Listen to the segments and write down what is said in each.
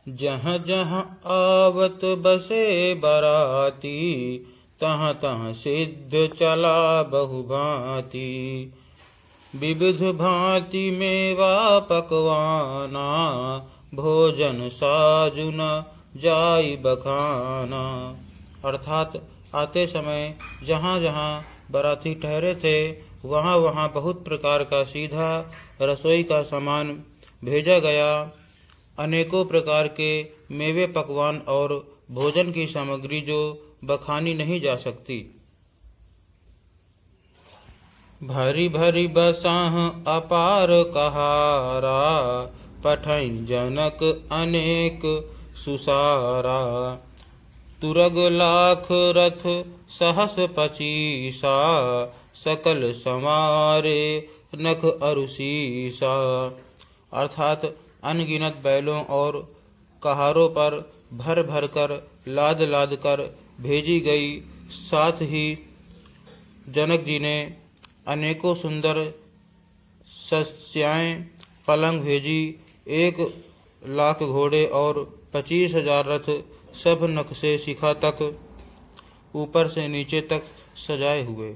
जहाँ जहाँ आवत बसे बराती, तहाँ तहाँ सिद्ध चला बहुभांति। विविध भांति मेवा पकवाना, भोजन साजु न जाई बखाना। अर्थात आते समय जहाँ जहाँ बाराती ठहरे थे, वहाँ वहाँ बहुत प्रकार का सीधा रसोई का सामान भेजा गया। अनेकों प्रकार के मेवे पकवान और भोजन की सामग्री जो बखानी नहीं जा सकती। भरी भरी बसाह अपार कहारा, पठई जनक अनेक सुसारा। तुरग लाख रथ सहस पचीसा, सकल समारे नख अरुसीसा। अर्थात अनगिनत बैलों और कहारों पर भर भर कर लाद लाद कर भेजी गई। साथ ही जनक जी ने अनेकों सुंदर शस्याएँ पलंग भेजी। 1,00,000 घोड़े और 25,000 रथ, सब नख से शिखा तक ऊपर से नीचे तक सजाए हुए।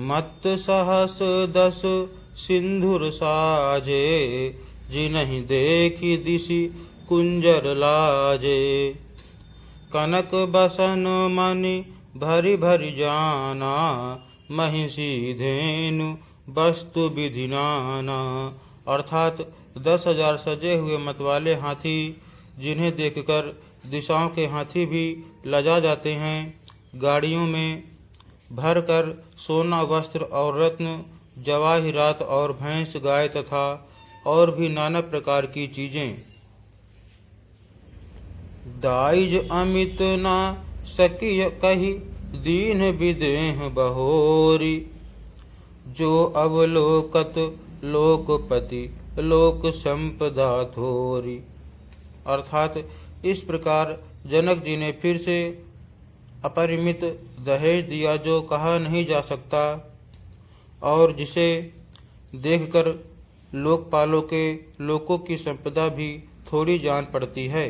मत्त सहस 10 सिंधुर साजे, जिन्हि देखि दिशि कुंजर लाजे। कनक बसन मणि भरी भरी जाना, महिषी धेनु वस्तु विधि नाना। अर्थात 10,000 सजे हुए मतवाले हाथी, जिन्हें देखकर दिशाओं के हाथी भी लजा जाते हैं। गाड़ियों में भरकर सोना, वस्त्र और रत्न, जवाहिरात और भैंस, गाय तथा और भी नाना प्रकार की चीजें। दाइज अमित ना सकिय कही, दीन विदेह बहोरी। जो अवलोकत लोकपति, लोक संपदा थोरी। अर्थात इस प्रकार जनक जी ने फिर से अपरिमित दहेज दिया, जो कहा नहीं जा सकता और जिसे देखकर लोकपालों के लोकों की संपदा भी थोड़ी जान पड़ती है।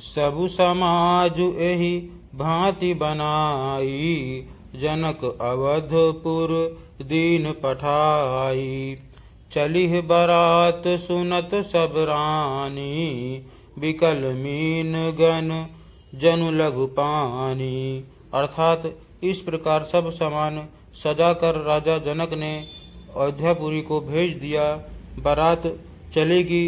सबु समाजु एहि भांति बनाई, जनक अवधपुर दीन पठाई। चलिह बरात सुनत सब रानी, बिकल मीन गन जनु लघु पानी। अर्थात इस प्रकार सब सामान सजाकर राजा जनक ने अयोध्यापुरी को भेज दिया। बारात चलेगी,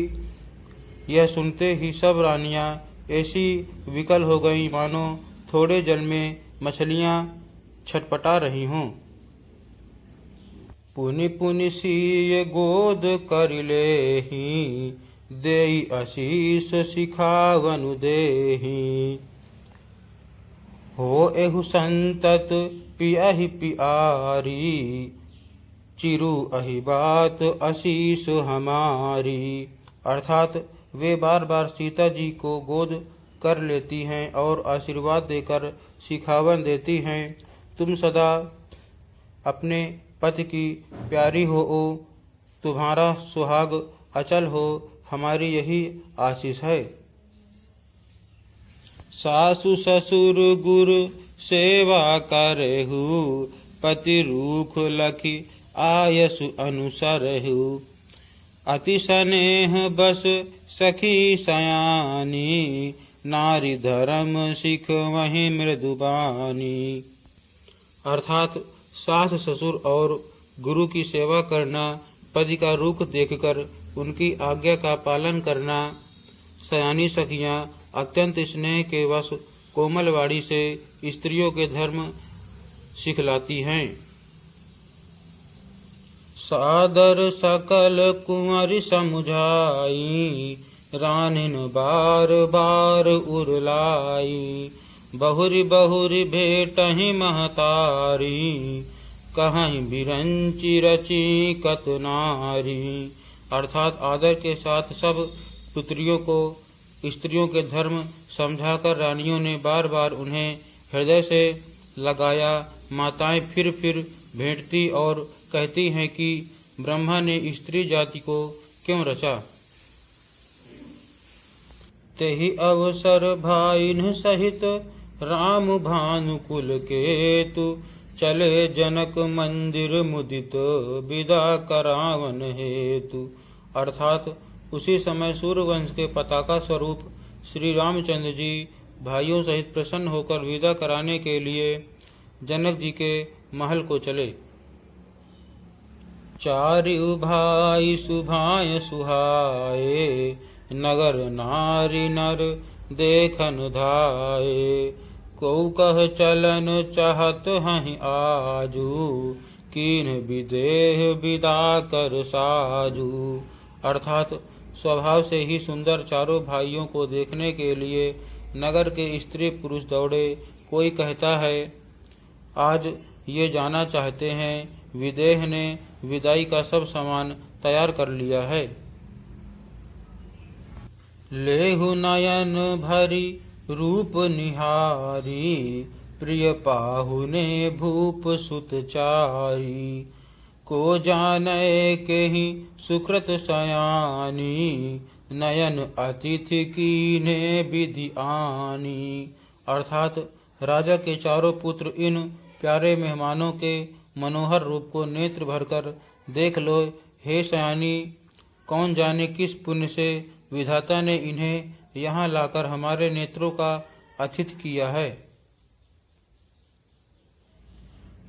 यह सुनते ही सब रानियां ऐसी विकल हो गईं मानो थोड़े जल में मछलियां छटपटा रही हों। पुनि पुनि सीय गोद कर लेहि, देई आशीष सिखावनु देहि। हो एहु संतत पियहि पियारी, चिरु अहि बात आशीष हमारी। अर्थात वे बार बार सीता जी को गोद कर लेती हैं और आशीर्वाद देकर सिखावन देती हैं। तुम सदा अपने पति की प्यारी हो, तुम्हारा सुहाग अचल हो, हमारी यही आशीष है। सासु ससुर गुर सेवा करहु, पति रूख लखि आयसु अनुसरहु। अति स्नेह बस सखी सयानी, नारी धर्म सिख वहीं मृदुबानी। अर्थात सास ससुर और गुरु की सेवा करना, पति का रुख देखकर उनकी आज्ञा का पालन करना। सयानी सखियाँ अत्यंत स्नेह के वश कोमलवाणी से स्त्रियों के धर्म सिखलाती हैं। सादर सकल कुंवरी समुझाई, रानिन बार बार उरलाई। बहुरी बहुरी भेटहि महतारी, कहीं बिरंची रची कत नारी। अर्थात आदर के साथ सब पुत्रियों को स्त्रियों के धर्म समझाकर रानियों ने बार बार उन्हें हृदय से लगाया। माताएं फिर भेंटती और कहती हैं कि ब्रह्मा ने स्त्री जाति को क्यों रचा। तेहि अवसर भाइन सहित राम भानुकुल केतु, चले जनक मंदिर मुदित विदा करावन हेतु। अर्थात उसी समय सूर्यवंश के पताका स्वरूप श्री रामचंद्र जी भाइयों सहित प्रसन्न होकर विदा कराने के लिए जनक जी के महल को चले। चारिउ भाई सुभाय सुहाए, नगर नारी नर देखन धाये, को कह चलन चाहत हहि आजू, कीन विदेह विदा कर साजू। अर्थात स्वभाव से ही सुंदर चारों भाइयों को देखने के लिए नगर के स्त्री पुरुष दौड़े। कोई कहता है आज ये जाना चाहते हैं विदेह ने विदाई का सब सामान तैयार कर लिया है। लेहु नयन भरी रूप निहारी, प्रिय पाहुने भूप सुत चारी, को जाने के ही सुकृत सयानी, नयन अतिथि कीन्हे विधि आनी। अर्थात राजा के चारों पुत्र इन प्यारे मेहमानों के मनोहर रूप को नेत्र भरकर देख लो। हे सयानी, कौन जाने किस पुण्य से विधाता ने इन्हें यहाँ लाकर हमारे नेत्रों का अतिथि किया है।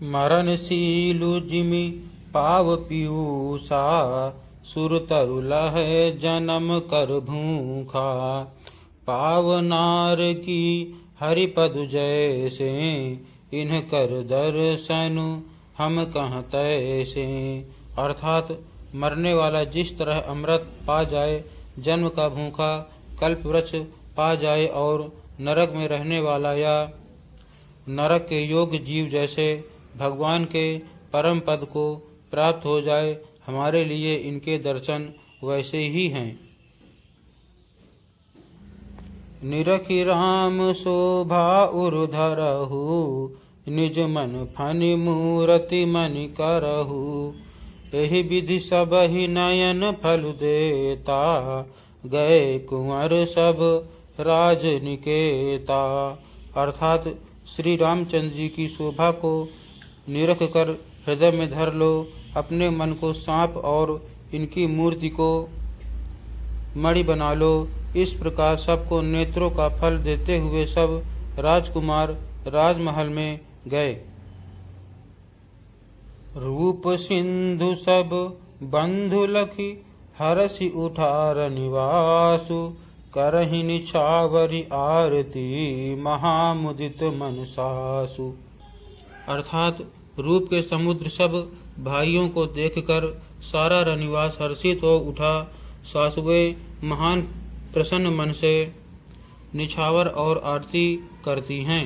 मरणशीलु जिमि पाव पीयूषा, सुर तरु लहै जन्म कर भूखा, पावनार की हरिपद जैसे, इन्ह कर दर्शनु हम कहाँ तैसे। अर्थात मरने वाला जिस तरह अमृत पा जाए, जन्म का भूखा कल्प वृक्ष पा जाए और नरक में रहने वाला या नरक के योग्य जीव जैसे भगवान के परम पद को प्राप्त हो जाए, हमारे लिए इनके दर्शन वैसे ही हैं। निरखि राम शोभा उर्धरहु, निज मन फनि मूरति मनि करहु, एहि विधि सब ही नयन फल देता, गए कुंवर सब राज निकेता। अर्थात श्री रामचंद्र जी की शोभा को निरख कर हृदय में धर लो, अपने मन को सांप और इनकी मूर्ति को मणि बना लो। इस प्रकार सबको नेत्रों का फल देते हुए सब राजकुमार राजमहल में गए। रूप सिंधु सब बंधु लखी, हरसि उठार निवासु, करहि निछावरी आरती, महामुदित मन सासु। अर्थात रूप के समुद्र सब भाइयों को देखकर सारा रनिवास हर्षित हो उठा। सासुएं महान प्रसन्न मन से निछावर और आरती करती हैं।